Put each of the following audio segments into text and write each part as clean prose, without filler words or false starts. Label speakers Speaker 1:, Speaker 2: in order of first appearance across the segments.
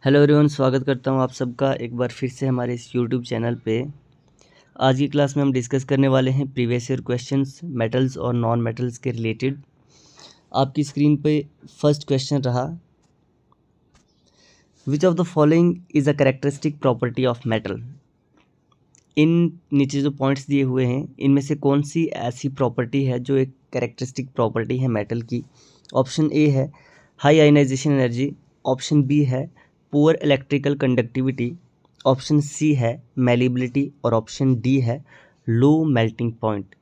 Speaker 1: Hello everyone, स्वागत करता हूं आप सबका एक बार फिर से हमारे इस यूट्यूब चैनल पे। आज की क्लास में हम डिस्कस करने वाले हैं प्रीवियस ईयर क्वेश्चंस मेटल्स और नॉन मेटल्स के रिलेटेड। आपकी स्क्रीन पे फर्स्ट क्वेश्चन रहा, which of the following is a characteristic property of metal. इन नीचे जो पॉइंट्स दिए हुए हैं इनमें से कौन सी ऐसी प्रॉपर्टी है जो एक कैरेक्टरिस्टिक प्रॉपर्टी है मेटल की। ऑप्शन ए है high ionization energy, option B है poor electrical conductivity, option C है मेलिबिलिटी और ऑप्शन डी है low melting point.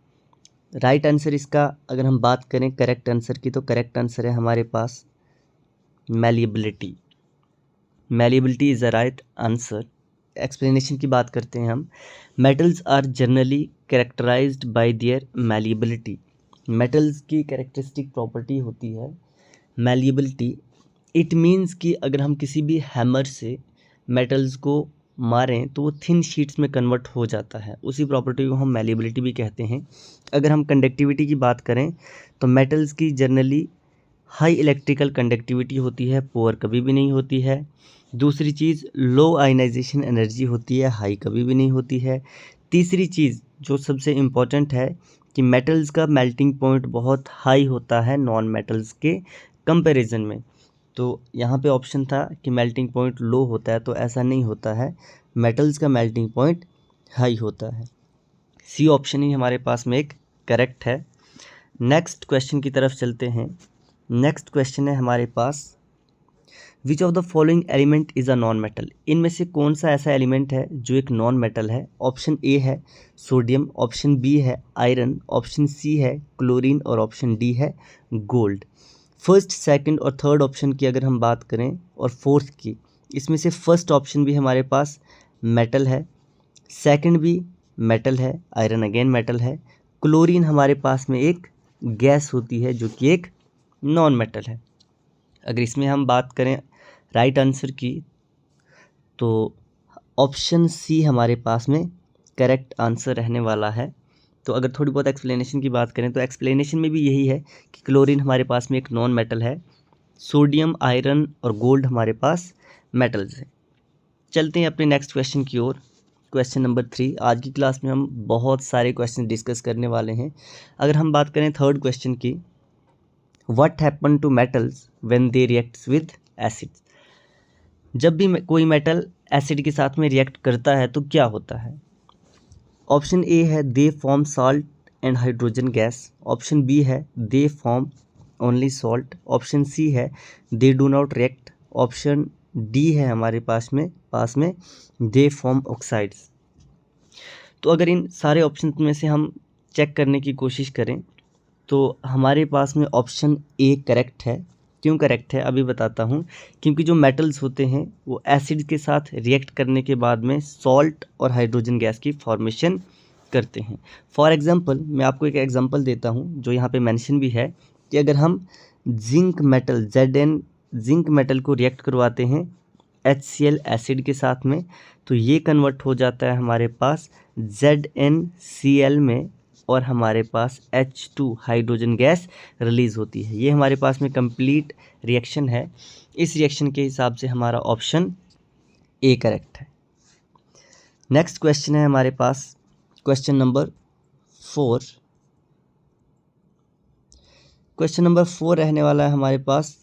Speaker 1: Right answer इसका अगर हम बात करें करेक्ट आंसर की, तो करेक्ट आंसर है हमारे पास malleability. Malleability is the right answer. Explanation की बात करते हैं हम। Metals are generally characterized by their malleability. Metals की कैरेक्टरिस्टिक प्रॉपर्टी होती है मेलिबिलिटी। इट मीन्स कि अगर हम किसी भी हैमर से मेटल्स को मारें तो वो थिन शीट्स में कन्वर्ट हो जाता है, उसी प्रॉपर्टी को हम मेलिबिलिटी भी कहते हैं। अगर हम कंडक्टिविटी की बात करें तो मेटल्स की जनरली हाई इलेक्ट्रिकल कंडक्टिविटी होती है, पुअर कभी भी नहीं होती है। दूसरी चीज़ लो आयनाइजेशन एनर्जी होती है, हाई कभी भी नहीं होती है। तीसरी चीज़ जो सबसे इम्पॉर्टेंट है कि मेटल्स का मेल्टिंग पॉइंट बहुत हाई होता है नॉन मेटल्स के कंपैरिजन में। तो यहाँ पे ऑप्शन था कि मेल्टिंग पॉइंट लो होता है, तो ऐसा नहीं होता है, मेटल्स का मेल्टिंग पॉइंट हाई होता है। सी ऑप्शन ही हमारे पास में एक करेक्ट है। नेक्स्ट क्वेश्चन की तरफ चलते हैं। नेक्स्ट क्वेश्चन है हमारे पास, which of the following element is a non metal. इनमें से कौन सा ऐसा एलिमेंट है जो एक नॉन मेटल है। ऑप्शन ए है सोडियम, ऑप्शन बी है आयरन, ऑप्शन सी है क्लोरीन और ऑप्शन डी है गोल्ड। फर्स्ट, सेकंड और थर्ड ऑप्शन की अगर हम बात करें और फोर्थ की, इसमें से फर्स्ट ऑप्शन भी हमारे पास मेटल है, सेकंड भी मेटल है, आयरन अगेन मेटल है, क्लोरीन हमारे पास में एक गैस होती है जो कि एक नॉन मेटल है। अगर इसमें हम बात करें राइट आंसर की, तो ऑप्शन सी हमारे पास में करेक्ट आंसर रहने वाला है। तो अगर थोड़ी बहुत एक्सप्लेनेशन की बात करें तो एक्सप्लेनेशन में भी यही है कि क्लोरीन हमारे पास में एक नॉन मेटल है, सोडियम, आयरन और गोल्ड हमारे पास मेटल्स हैं। चलते हैं अपने नेक्स्ट क्वेश्चन की ओर। Question number 3। आज की क्लास में हम बहुत सारे क्वेश्चन डिस्कस करने वाले हैं। अगर हम बात करें थर्ड क्वेश्चन की, what happen to metals when they reacts with acid. जब भी कोई मेटल एसिड के साथ में रिएक्ट करता है तो क्या होता है। ऑप्शन ए है they form salt and hydrogen gas, option B है they form only salt, option C है they do not react, option D है हमारे पास में दे फॉर्म ऑक्साइड्स। तो अगर इन सारे ऑप्शन में से हम चेक करने की कोशिश करें तो हमारे पास में ऑप्शन ए करेक्ट है। क्यों करेक्ट है अभी बताता हूँ। क्योंकि जो मेटल्स होते हैं वो एसिड के साथ रिएक्ट करने के बाद में सॉल्ट और हाइड्रोजन गैस की फॉर्मेशन करते हैं। फॉर एग्जांपल मैं आपको एक एग्जांपल देता हूँ जो यहाँ पे मेंशन भी है कि अगर हम जिंक मेटल जिंक मेटल को रिएक्ट करवाते हैं HCl एसिड के साथ में, तो ये कन्वर्ट हो जाता है हमारे पास ZnCl में और हमारे पास H2 हाइड्रोजन गैस रिलीज होती है। ये हमारे पास में कंप्लीट रिएक्शन है। इस रिएक्शन के हिसाब से हमारा ऑप्शन ए करेक्ट है। नेक्स्ट क्वेश्चन है हमारे पास क्वेश्चन नंबर 4। क्वेश्चन नंबर 4 रहने वाला है हमारे पास,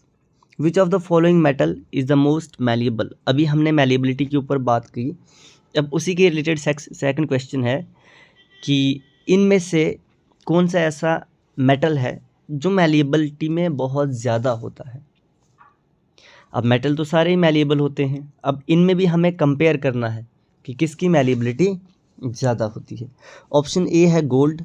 Speaker 1: which of the following metal is the most malleable. अभी हमने मैलिएबिलिटी के ऊपर बात की, अब उसी के रिलेटेड सेकंड क्वेश्चन है कि इनमें से कौन सा ऐसा मेटल है जो मैलिएबिलिटी में बहुत ज़्यादा होता है। अब मेटल तो सारे ही मैलिएबल होते हैं, अब इनमें भी हमें कंपेयर करना है कि किसकी मैलिएबिलिटी ज़्यादा होती है। ऑप्शन ए है गोल्ड,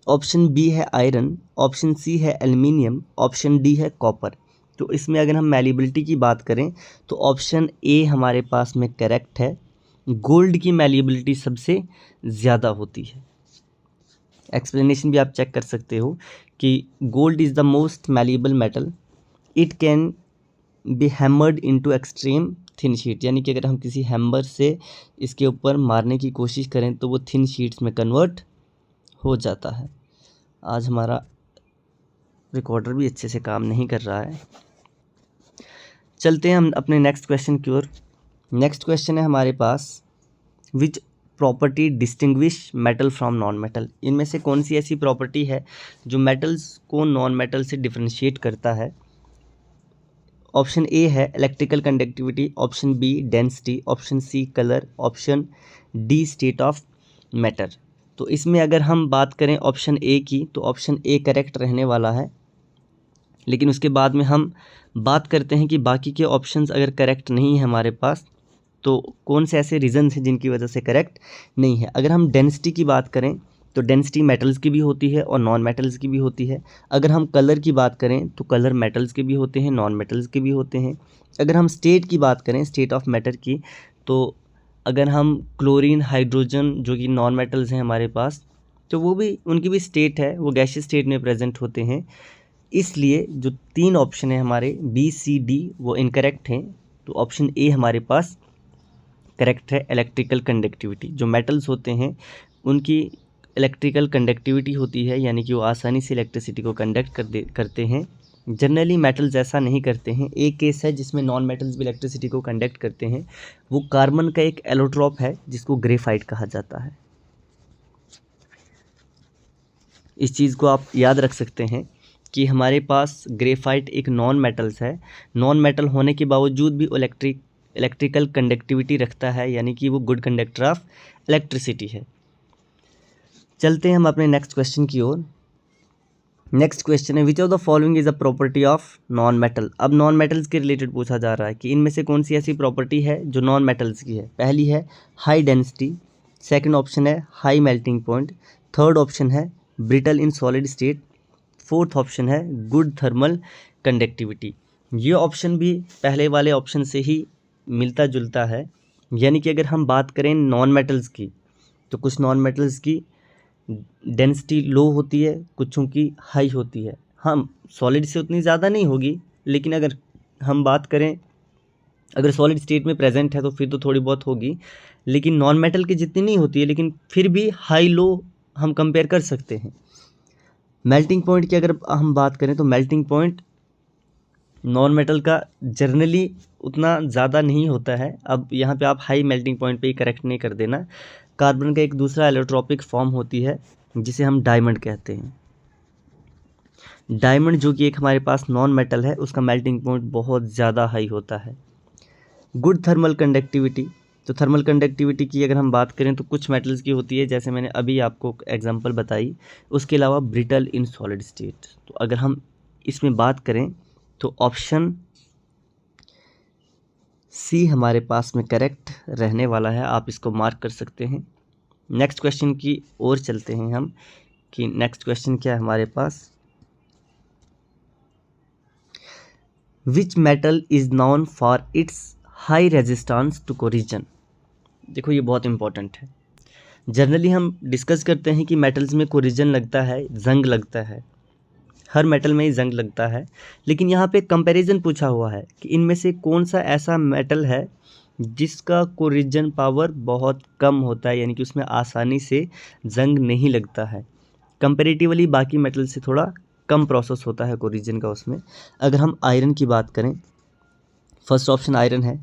Speaker 1: ऑप्शन बी है आयरन, ऑप्शन सी है एल्युमिनियम, ऑप्शन डी है कॉपर। तो इसमें अगर हम मैलिएबिलिटी की बात करें तो ऑप्शन ए हमारे पास में करेक्ट है। गोल्ड की मैलिएबिलिटी सबसे ज़्यादा होती है। एक्सप्लेनेशन भी आप चेक कर सकते हो कि gold is the most malleable metal, it can be hammered into extreme thin sheet. यानी कि अगर हम किसी हैमर से इसके ऊपर मारने की कोशिश करें तो वो थिन शीट्स में कन्वर्ट हो जाता है। आज हमारा रिकॉर्डर भी अच्छे से काम नहीं कर रहा है। चलते हैं हम अपने नेक्स्ट क्वेश्चन की ओर। नेक्स्ट क्वेश्चन है हमारे पास, which property distinguish metal from non metal. इनमें से कौन सी ऐसी प्रॉपर्टी है जो मेटल्स को नॉन मेटल से डिफ्रेंशिएट करता है। ऑप्शन ए है electrical conductivity, option B density, option C colour, option D state of matter. तो इसमें अगर हम बात करें ऑप्शन ए की, तो ऑप्शन ए करेक्ट रहने वाला है, लेकिन उसके बाद में हम बात करते हैं कि बाकी के ऑप्शंस अगर करेक्ट नहीं है हमारे पास, तो कौन से ऐसे रीज़न्स हैं जिनकी वजह से करेक्ट नहीं है। अगर हम डेंसिटी की बात करें तो डेंसिटी मेटल्स की भी होती है और नॉन मेटल्स की भी होती है। अगर हम कलर की बात करें तो कलर मेटल्स के भी होते हैं, नॉन मेटल्स के भी होते हैं। अगर हम स्टेट की बात करें, स्टेट ऑफ मैटर की, तो अगर हम क्लोरीन, हाइड्रोजन जो कि नॉन मेटल्स हैं हमारे पास, तो वो भी, उनकी भी स्टेट है, वो गैसियस स्टेट में प्रेजेंट होते हैं। इसलिए जो 3 ऑप्शन है हमारे बी सी डी वो इनकरेक्ट हैं। तो ऑप्शन ए हमारे पास करेक्ट है, इलेक्ट्रिकल कंडक्टिविटी। जो मेटल्स होते हैं उनकी इलेक्ट्रिकल कंडक्टिविटी होती है, यानी कि वो आसानी से इलेक्ट्रिसिटी को कंडक्ट करते हैं। जनरली मेटल्स ऐसा नहीं करते हैं। एक केस है जिसमें नॉन मेटल्स भी इलेक्ट्रिसिटी को कंडक्ट करते हैं, वो कार्बन का एक एलोट्रॉप है जिसको ग्रेफाइट कहा जाता है। इस चीज़ को आप याद रख सकते हैं कि हमारे पास ग्रेफाइट एक नॉन मेटल्स है। नॉन मेटल होने के बावजूद भी इलेक्ट्रिकल कंडक्टिविटी रखता है, यानी कि वो गुड कंडक्टर ऑफ इलेक्ट्रिसिटी है। चलते हैं हम अपने नेक्स्ट क्वेश्चन की ओर। नेक्स्ट क्वेश्चन है, विच of the following is a property of non metal. अब नॉन मेटल्स के रिलेटेड पूछा जा रहा है कि इनमें से कौन सी ऐसी प्रॉपर्टी है जो नॉन मेटल्स की है। पहली है हाई डेंसिटी, सेकंड ऑप्शन है high melting point, third option है brittle in solid state, fourth option है गुड थर्मल कंडक्टिविटी। ये ऑप्शन भी पहले वाले ऑप्शन से ही मिलता जुलता है, यानी कि अगर हम बात करें नॉन मेटल्स की, तो कुछ नॉन मेटल्स की डेंसिटी लो होती है, कुछों की हाई होती है। हम सॉलिड से उतनी ज़्यादा नहीं होगी, लेकिन अगर हम बात करें, अगर सॉलिड स्टेट में प्रेजेंट है तो फिर तो थोड़ी बहुत होगी, लेकिन नॉन मेटल की जितनी नहीं होती है, लेकिन फिर भी हाई लो हम कंपेयर कर सकते हैं। मेल्टिंग पॉइंट की अगर हम बात करें तो मेल्टिंग पॉइंट नॉन मेटल का जनरली उतना ज़्यादा नहीं होता है। अब यहाँ पे आप हाई मेल्टिंग पॉइंट पे ही करेक्ट नहीं कर देना। कार्बन का एक दूसरा एलोट्रॉपिक फॉर्म होती है जिसे हम डायमंड कहते हैं। डायमंड जो कि एक हमारे पास नॉन मेटल है, उसका मेल्टिंग पॉइंट बहुत ज़्यादा हाई होता है। गुड थर्मल कंडक्टिविटी, तो थर्मल कंडक्टिविटी की अगर हम बात करें तो कुछ मेटल्स की होती है, जैसे मैंने अभी आपको एग्जांपल बताई। उसके अलावा ब्रिटल इन सॉलिड स्टेट। तो अगर हम इसमें बात करें तो ऑप्शन सी हमारे पास में करेक्ट रहने वाला है, आप इसको मार्क कर सकते हैं। नेक्स्ट क्वेश्चन की ओर चलते हैं हम कि नेक्स्ट क्वेश्चन क्या है हमारे पास, which metal is known for its high resistance to corrosion. देखो ये बहुत इंपॉर्टेंट है। जनरली हम डिस्कस करते हैं कि मेटल्स में कोरिजन लगता है, जंग लगता है, हर मेटल में ही जंग लगता है, लेकिन यहाँ पे कंपैरिजन पूछा हुआ है कि इनमें से कौन सा ऐसा मेटल है जिसका कोरिजन पावर बहुत कम होता है, यानी कि उसमें आसानी से जंग नहीं लगता है। कंपैरेटिवली बाकी मेटल से थोड़ा कम प्रोसेस होता है कोरिजन का उसमें। अगर हम आयरन की बात करें, फर्स्ट ऑप्शन आयरन है,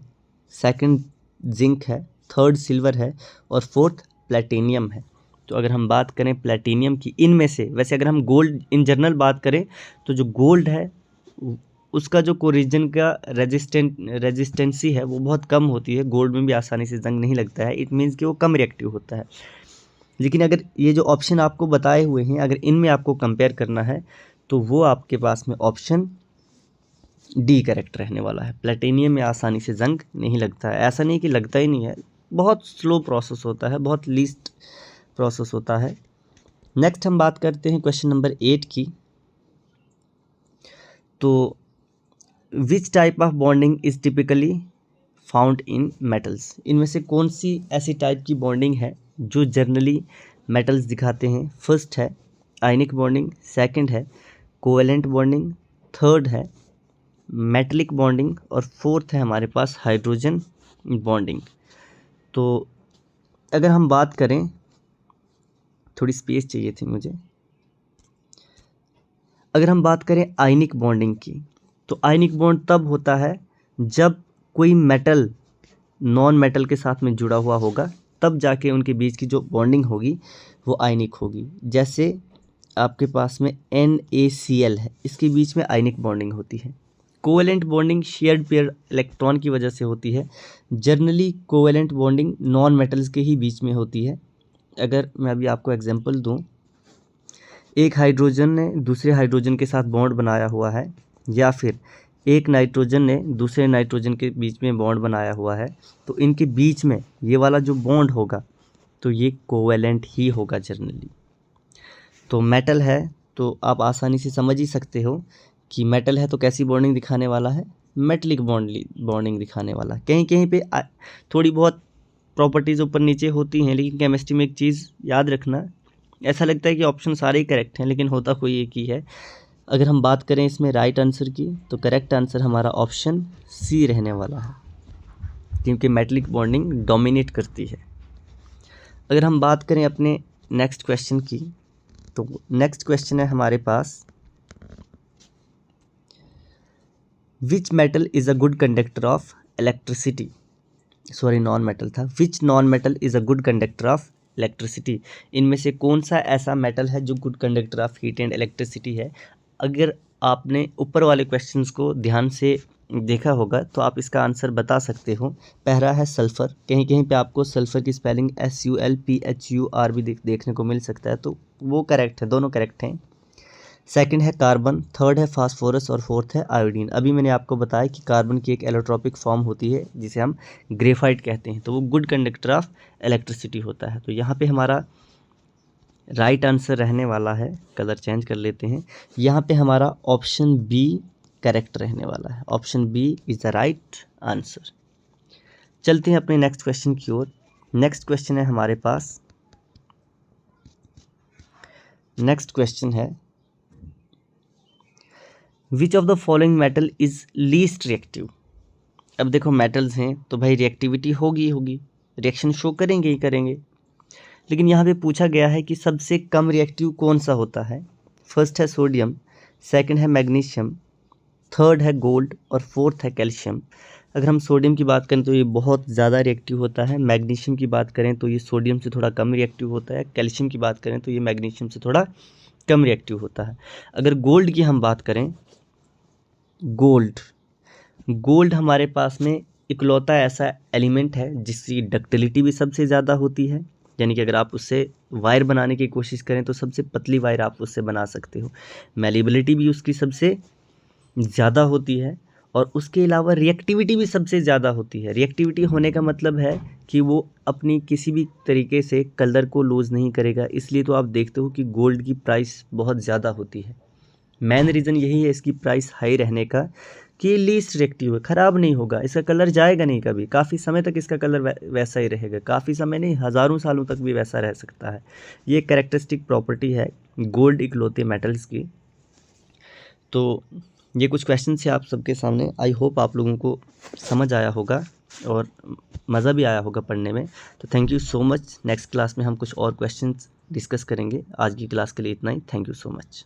Speaker 1: सेकंड जिंक है, थर्ड सिल्वर है और फोर्थ प्लेटिनियम है। तो अगर हम बात करें प्लेटिनियम की, इनमें से वैसे अगर हम गोल्ड इन जनरल बात करें तो जो गोल्ड है उसका जो कोरिजन का रेजिस्टेंसी है वो बहुत कम होती है। गोल्ड में भी आसानी से जंग नहीं लगता है, इट मीन्स कि वो कम रिएक्टिव होता है। लेकिन अगर ये जो ऑप्शन आपको बताए हुए हैं, अगर इनमें आपको कंपेयर करना है तो वो आपके पास में ऑप्शन डी करेक्ट रहने वाला है। प्लेटिनियम में आसानी से जंग नहीं लगता है। ऐसा नहीं कि लगता ही नहीं है, बहुत स्लो प्रोसेस होता है, बहुत लीस्ट प्रोसेस होता है। नेक्स्ट हम बात करते हैं क्वेश्चन नंबर 8 की। तो which type of bonding is typically found in metals. इनमें से कौन सी ऐसी टाइप की बॉन्डिंग है जो जनरली मेटल्स दिखाते हैं। फर्स्ट है आयनिक बॉन्डिंग, सेकंड है कोवेलेंट बॉन्डिंग, थर्ड है मेटलिक बॉन्डिंग और फोर्थ है हमारे पास हाइड्रोजन बॉन्डिंग। तो अगर हम बात करें, थोड़ी स्पेस चाहिए थी मुझे। अगर हम बात करें आयनिक बॉन्डिंग की, तो आयनिक बॉन्ड तब होता है जब कोई मेटल नॉन मेटल के साथ में जुड़ा हुआ होगा, तब जाके उनके बीच की जो बॉन्डिंग होगी वो आयनिक होगी। जैसे आपके पास में NaCl है, इसके बीच में आयनिक बॉन्डिंग होती है। Covalent bonding shared pair electron की वजह से होती है। Generally covalent bonding non metals के ही बीच में होती है। अगर मैं अभी आपको एग्जांपल दूं, एक हाइड्रोजन ने दूसरे हाइड्रोजन के साथ बॉन्ड बनाया हुआ है, या फिर एक नाइट्रोजन ने दूसरे नाइट्रोजन के बीच में बॉन्ड बनाया हुआ है, तो इनके बीच में ये वाला जो बॉन्ड होगा तो ये कोवेलेंट ही होगा जनरली। तो मेटल है तो आप आसानी से समझ ही सकते हो कि मेटल है तो कैसी बॉन्डिंग दिखाने वाला है, मेटलिक बॉन्डिंग दिखाने वाला। कहीं कहीं पे थोड़ी बहुत प्रॉपर्टीज़ ऊपर नीचे होती हैं, लेकिन केमिस्ट्री में एक चीज़ याद रखना, ऐसा लगता है कि ऑप्शन सारे ही करेक्ट हैं, लेकिन होता कोई एक ही है। अगर हम बात करें इसमें राइट आंसर की, तो करेक्ट आंसर हमारा ऑप्शन सी रहने वाला है, क्योंकि मेटलिक बॉन्डिंग डोमिनेट करती है। अगर हम बात करें अपने नेक्स्ट क्वेश्चन की, तो नेक्स्ट क्वेश्चन है हमारे पास, which metal is a good conductor of electricity. Sorry, non metal था। Which non metal is a good conductor of electricity. इनमें से कौन सा ऐसा मेटल है जो good conductor of heat and electricity है। अगर आपने ऊपर वाले क्वेश्चंस को ध्यान से देखा होगा तो आप इसका आंसर बता सकते हो। पहला है सल्फ़र, कहीं कहीं पे आपको सल्फ़र की स्पेलिंग SULPHUR भी देखने को मिल सकता है, तो वो करेक्ट है, दोनों करेक्ट हैं। सेकंड है कार्बन, थर्ड है फास्फोरस और फोर्थ है आयोडीन। अभी मैंने आपको बताया कि कार्बन की एक एलोट्रोपिक फॉर्म होती है जिसे हम ग्रेफाइट कहते हैं, तो वो गुड कंडक्टर ऑफ इलेक्ट्रिसिटी होता है। तो यहाँ पे हमारा राइट आंसर रहने वाला है, कलर चेंज कर लेते हैं, यहाँ पे हमारा ऑप्शन बी करेक्ट रहने वाला है। Option B is the right answer. चलते हैं अपने नेक्स्ट क्वेश्चन की ओर। नेक्स्ट क्वेश्चन है हमारे पास, नेक्स्ट क्वेश्चन है, विच of the following metal is least reactive. अब देखो मेटल्स हैं तो भाई रिएक्टिविटी होगी, रिएक्शन शो करेंगे ही करेंगे, लेकिन यहाँ पे पूछा गया है कि सबसे कम रिएक्टिव कौन सा होता है। फर्स्ट है सोडियम, सेकंड है मैग्नीशियम, थर्ड है गोल्ड और फोर्थ है कैल्शियम। अगर हम सोडियम की बात करें तो ये बहुत ज़्यादा रिएक्टिव होता है, मैग्नीशियम की बात करें तो ये सोडियम से थोड़ा कम रिएक्टिव होता है, कैल्शियम की बात करें तो ये मैग्नीशियम से थोड़ा कम रिएक्टिव होता है। अगर गोल्ड की हम बात करें, गोल्ड हमारे पास में इकलौता ऐसा एलिमेंट है जिसकी डक्टिलिटी भी सबसे ज़्यादा होती है, यानी कि अगर आप उससे वायर बनाने की कोशिश करें तो सबसे पतली वायर आप उससे बना सकते हो। मेलिबिलिटी भी उसकी सबसे ज़्यादा होती है, और उसके अलावा रिएक्टिविटी भी सबसे ज़्यादा होती है। रिएक्टिविटी होने का मतलब है कि वो अपनी किसी भी तरीके से कलर को लूज़ नहीं करेगा, इसलिए तो आप देखते हो कि गोल्ड की प्राइस बहुत ज़्यादा होती है। मेन रीज़न यही है इसकी प्राइस हाई रहने का कि लीस्ट रिएक्टिव है, ख़राब नहीं होगा, इसका कलर जाएगा नहीं कभी, काफ़ी समय तक इसका कलर वैसा ही रहेगा, काफ़ी समय नहीं, हज़ारों सालों तक भी वैसा रह सकता है। ये कैरेक्टरिस्टिक प्रॉपर्टी है गोल्ड इकलौते मेटल्स की। तो ये कुछ क्वेश्चन थे आप सबके सामने। आई होप आप लोगों को समझ आया होगा और मज़ा भी आया होगा पढ़ने में। तो thank you so much. Next class में हम कुछ और क्वेश्चंस डिस्कस करेंगे। आज की क्लास के लिए इतना ही। Thank you so much.